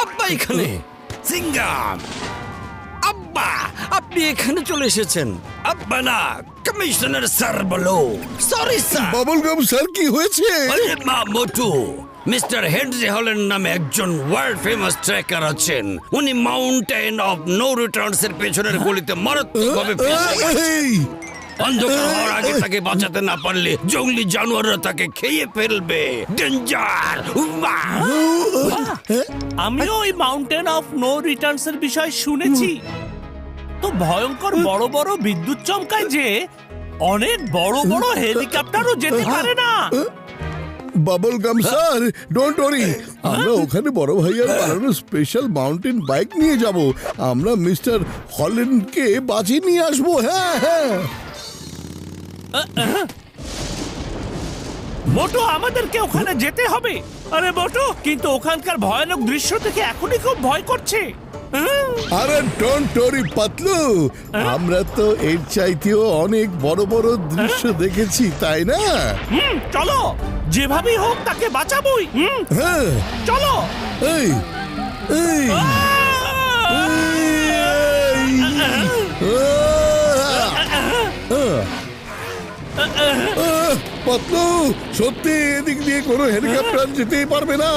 আব্বা এখানে, সিঙ্গাম আব্বা, আপনি এখানে চলে এসেছেন। আব্বা না, কমিশনার স্যার বলো। Sorry sir. বাবলগাম স্যার, কি হয়েছে? মোটু, মিস্টার হেনরি হল্যান্ড নামে একজন ওয়ার্ল্ড ফেমাস ট্রেকার আছেন। উনি মাউন্টেন অফ নো রিটার্নস এর পেছনের গলিতে মারাত্মকভাবে অন্ধকার হওয়ার আগে তাকে বাঁচাতে না পারলে জঙ্গলি জানোয়াররা তাকে খেয়ে ফেলবে। ডেঞ্জার। আমিও ওই মাউন্টেন অফ নো রিটার্নস এর বিষয় শুনেছি। তো ভয়ঙ্কর বড় বড় বিদ্যুৎ চমকায় যে অনেক বড় বড় হেলিকপ্টারও যেতে পারে না। বাবলগাম স্যার, ডোন্ট ওয়ারি, আমরা ওখানে বড় ভাইয়ার বানানো স্পেশাল মাউন্টেন বাইক নিয়ে যাব। আমরা মিস্টার হল্যান্ডকে বাঁচিয়ে নিয়ে আসবো। হ্যাঁ হ্যাঁ। মোটু, আমাদেরকে ওখানে যেতে হবে। আরে মোটু, কিন্তু ওখানকার ভয়ানক দৃশ্য দেখে এখনই খুব ভয় করছে। আরে ডোন্ট ওয়ারি পাতলু, আমরা তো এর চাইতেও অনেক বড় বড় দৃশ্য দেখেছি, তাই না? চলো, যেভাবেই হোক তাকে বাঁচাবোই। হ্যাঁ চলো। এই এই পাতলু, সত্যি এদিক দিয়ে কোনো হেলিকপ্টার যেতেই পারবে না।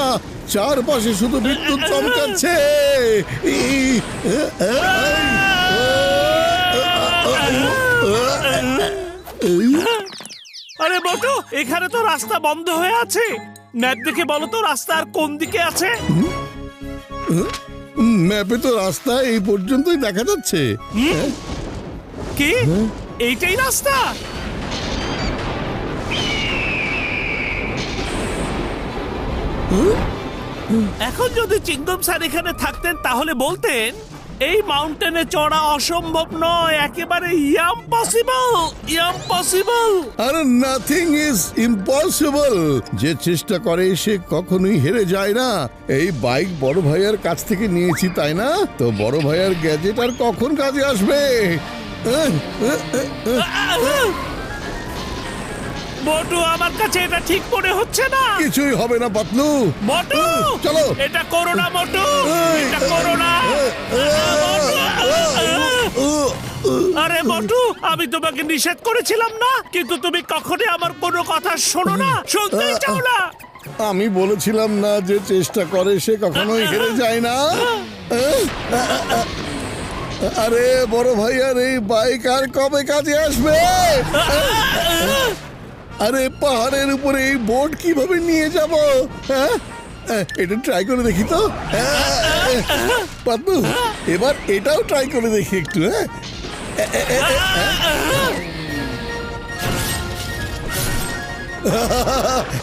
চারপাশে শুধু বিদ্যুৎ চমকাচ্ছে। আরে মোটু, এখানে তো রাস্তা বন্ধ হয়ে আছে। ম্যাপ দেখে বলো তো রাস্তা আর কোন দিকে আছে? ম্যাপে তো রাস্তা এই পর্যন্তই দেখা যাচ্ছে। কি এইটাই রাস্তা? এখন যদি চিংগম স্যার এখানে থাকতেন তাহলে বলতেন এই মাউন্টেনে চড়া অসম্ভব নয়, একেবারে ইম্পসিবল। আরে নাথিং ইজ ইম্পসিবল। যে চেষ্টা করে সে কখনোই হেরে যায় না। এই বাইক বড় ভাইয়ার কাছ থেকে নিয়েছি, তাই না? তো বড় ভাইয়ার গ্যাজেট আর কখন কাজে আসবে? মোটু, আমার কাছে এটা ঠিক মনে হচ্ছে না। কিছুই হবে না পাতলু। মোটু, চলো। এটা করো না মোটু, এটা করো না। আরে মোটু, আমি তোমাকে নিষেধ করেছিলাম না, কিন্তু তুমি কখনোই আমার কোনো কথা শোনো না, শুনতেই চাও না। আমি বলেছিলাম না যে চেষ্টা করে সে কখনোই হেরে যায় না? আরে বড় ভাইয়ার এই বাইক আর কবে কাজে আসবে? আরে পাহাড়ের উপরে এই বোর্ড কিভাবে নিয়ে যাব? হ্যাঁ, এটা ট্রাই করে দেখি তো। পাতলু, এবার এটাও ট্রাই করে দেখি একটু। হ্যাঁ,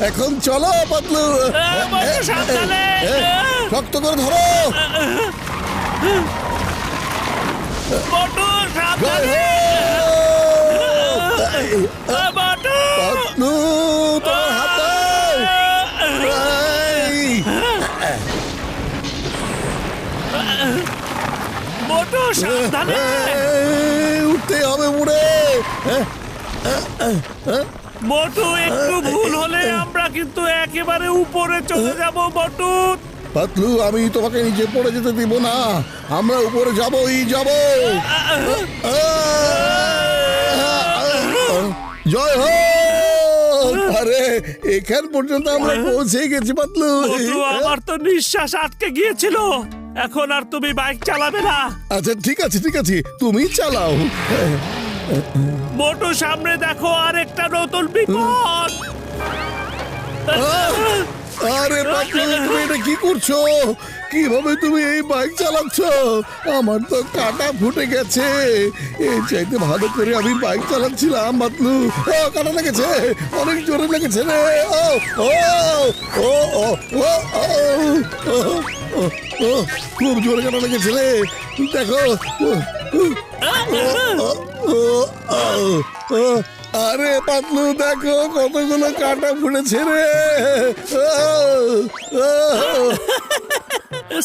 এখন চলো পাতলু, শক্ত করে ধরো। পাতলু, তোমার হাত মোটু, সাবধানে। উঠতে হবে উড়ে। মোটু, একটু ভুল হলে আমরা কিন্তু একেবারে উপরে চলে যাব। মোটু পাতলু, আমি তোমাকে নিচে পড়ে যেতে দিব না। আমরা উপরে যাবই যাব। জয় হোক। আরে এখান পর্যন্ত আমরা পৌঁছে গেছি পাতলু। আমার তো নিঃশ্বাস আটকে গিয়েছিল। এখন আর তুমি বাইক চালাবে না? আচ্ছা ঠিক আছে, ঠিক আছে, তুমি চালাও। মোটু, সামনে দেখো, আর একটা নতুন বিপদ। আরে পাতলু, তুমি এটা কি করছো? কিভাবে তুমি এই বাইক চালাচ্ছ? আমার তো কাটা ফুটে গেছে। এই চাইতে ভালো করে আমি বাইক চালাচ্ছিলাম পাতলু। কাটা লেগেছে, অনেক জোরে লেগেছে রে। খুব জোরে কাটা লেগেছে রে। দেখো। আরে পাতলু, দেখো কতগুলো কাটা ফুটেছে রে।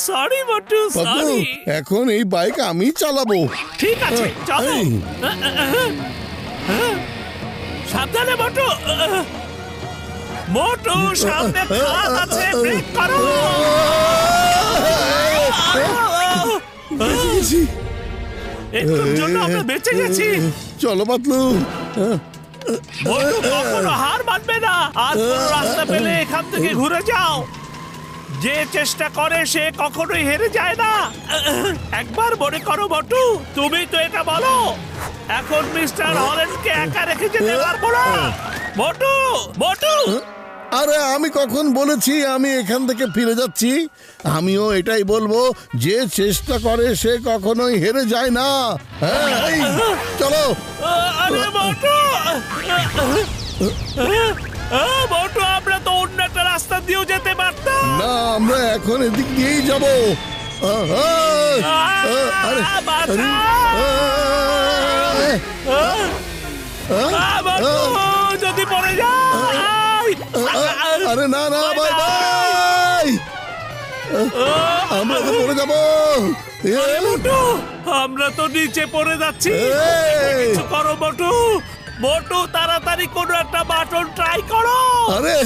সরি মোটু, পাতলু, এখন এই বাইক আমি চালাবো। ঠিক আছে, চলো। সাবধানে মোটু। মোটু সামনে খাদ আছে, ব্রেক করো। বেঁচে গেছি। একটুর জন্য আমরা বেঁচে গেছি। চলো পাতলু। মোটু কখনো হার মানবে না। আর কোনো রাস্তা পেলে এখান থেকে ঘুরে যাও। যে চেষ্টা করে সে কখনোই হেরে যায় না। একবার মনে করো মোটু, তুমি তো এটা বলো এখন মিস্টার হল্যান্ডকে একা রেখে যেতে পারবো না। মোটু মোটু, আরে আমি কখন বলেছি আমি এখান থেকে ফিরে যাচ্ছি? আমিও এটাই বলবো, যে চেষ্টা করে সে কখনোই হেরে যায় না। হ্যাঁ, এই, চলো। আরে মোটু, মোটু আমরা তো অন্য একটা রাস্তা দিয়েও যেতে পারতাম। না, আমরা এখন এদিক দিয়েই যাবো। আরে, আরে, মোটু যদি পড়ে যায়। আরে না না, বাই বাই, আমরা তো পড়ে যাবো। আরে মোটু, আমরা তো নিচে পড়ে যাচ্ছি। কিছু করো মোটু। মোটু তাড়াতাড়ি কোনো একটা বাটন ট্রাই করো। আরে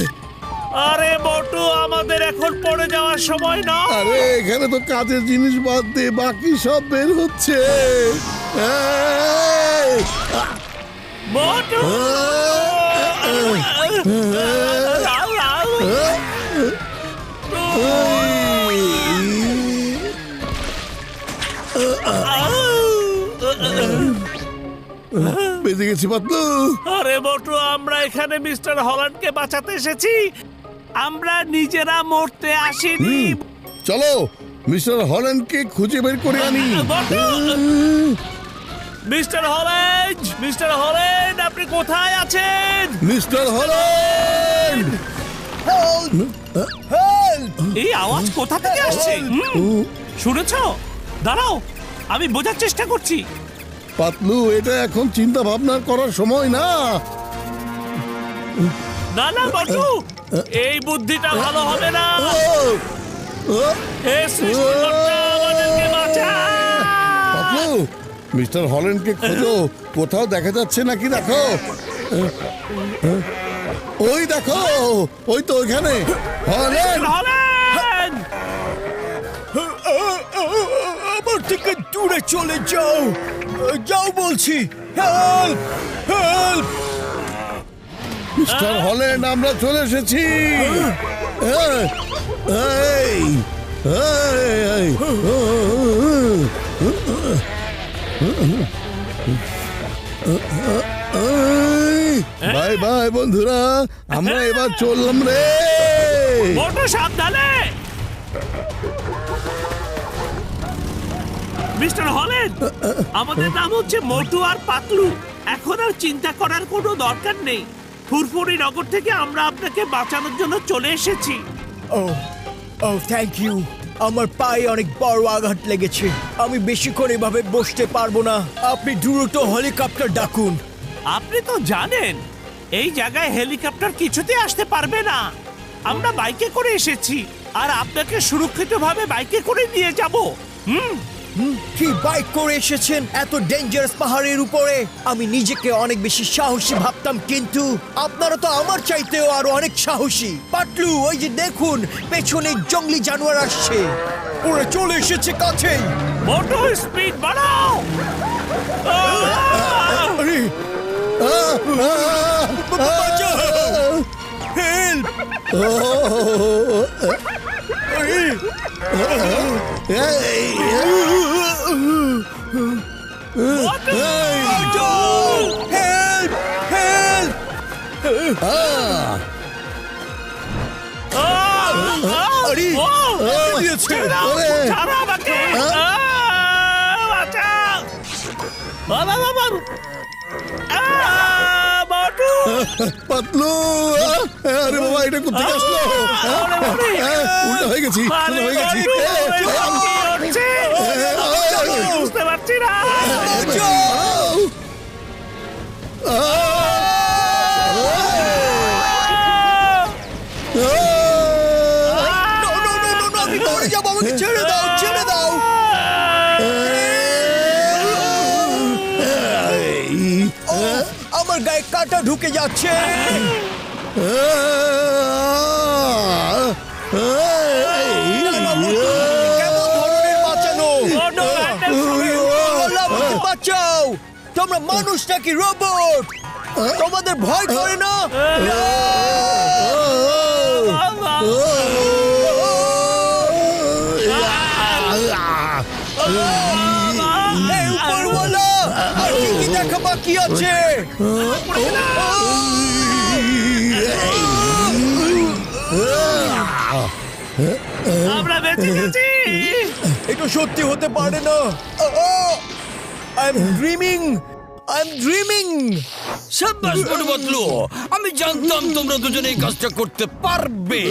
আরে মোটু, আমাদের এখন পড়ে যাওয়ার সময় না। আরে এখানে তো কাজের জিনিস বাদ দিয়ে বাকি সব বের হচ্ছে। এই! মোটু বেঁচে গেছি পাতলু। আরে মোটু, আমরা এখানে মিস্টার হল্যান্ডকে বাঁচাতে এসেছি, আমরা নিজেরা মরতে আসিনি। চলো মিস্টার হল্যান্ডকে খুঁজে বের করে আনি। Motu! Mister Holland, mister Holland, আপনি কোথায় আছেন? Mister Holland! এই আওয়াজ কোথা থেকে আসছে? শুনেছো? দাঁড়াও, আমি বোঝার চেষ্টা করছি। পাতলু, এটা এখন চিন্তা ভাবনা করার সময় না। না না মোটু, এই বুদ্ধিটা ভালো হবে না। হে সৃষ্টিকর্তা, আমাদেরকে বাঁচা। পাতলু, মিস্টার হল্যান্ডকে খোঁজো, কোথাও দেখা যাচ্ছে নাকি দেখো। ওই দেখো, ওই তো ওইখানে হল্যান্ড। হল্যান্ড! আমার থেকে দূরে চলে যাও, যাও বলছি। Help, help! মিস্টার হল্যান্ড, আমরা চলে এসেছি। এই, এই, এই, বাই বাই বন্ধুরা, আমরা এবার চললাম রে। মোটু সাবধানে। মিস্টার হল্যান্ড, আমাদের নাম হচ্ছে মোটু আর পাতলু। এখন আর চিন্তা করার কোনো দরকার নেই। ফুরফুরি নগর থেকে আমরা আপনাকে বাঁচানোর জন্য চলে এসেছি। ও ও থ্যাংক ইউ। আমার পায়ে অনেক বড় আঘাত লেগেছে, আমি বেশিক্ষণ এভাবে বসতে পারবো না। আপনি দ্রুত হেলিকপ্টার ডাকুন। আপনি তো জানেন এই জায়গায় হেলিকপ্টার কিছুতে আসতে পারবে না। আমরা বাইকে করে এসেছি আর আপনাকে সুরক্ষিতভাবে বাইকে করে নিয়ে যাব। কি বাইক করে এসেছেন এত ডেঞ্জারাস পাহাড়ের উপরে? আমি নিজেকে অনেক বেশি সাহসী ভাবতাম, কিন্তু আপনারা তো আমার চাইতেও আরো অনেক সাহসী। পাতলু, ওই যে দেখুন, পেছনে জঙ্গলি জানোয়ার আসছে, ওরা চলে এসেছে কাছেই। মোটু স্পিড বাড়াও। আরে হেল্প! Help, help! আরে দিয়েছে। ছাড়ো আমাকে। বাঁচাও। বাবা বাবা। মোটু! পাতলু, আরে বাবা, এটা কোথায় আসলো? উল্টো হয়ে গেছি, উল্টো হয়ে গেছি। বুঝতে পারছি না। আমি মরে যাবো, আমাকে ছেড়ে দাও, ছেড়ে দাও। আমার আমার গায়ে কাঁটা ঢুকে যাচ্ছে। না, না, বন্ধু, কেমন ধরনের বাঁচানো? ও নো, আল্লাহ, আমাকে বাঁচাও। তোমরা মানুষ নাকি রোবট? তোমাদের ভয় করে না? এই উপরওয়ালা, আর কি দেখা বাকি আছে? আমরা বেঁচে গেছি। এটা সত্যি হতে পারে না। I am dreaming, I am dreaming. সাব্বাস বড় বদলু, আমি জানতাম তোমরা দুজনে এই কাজটা করতে পারবে।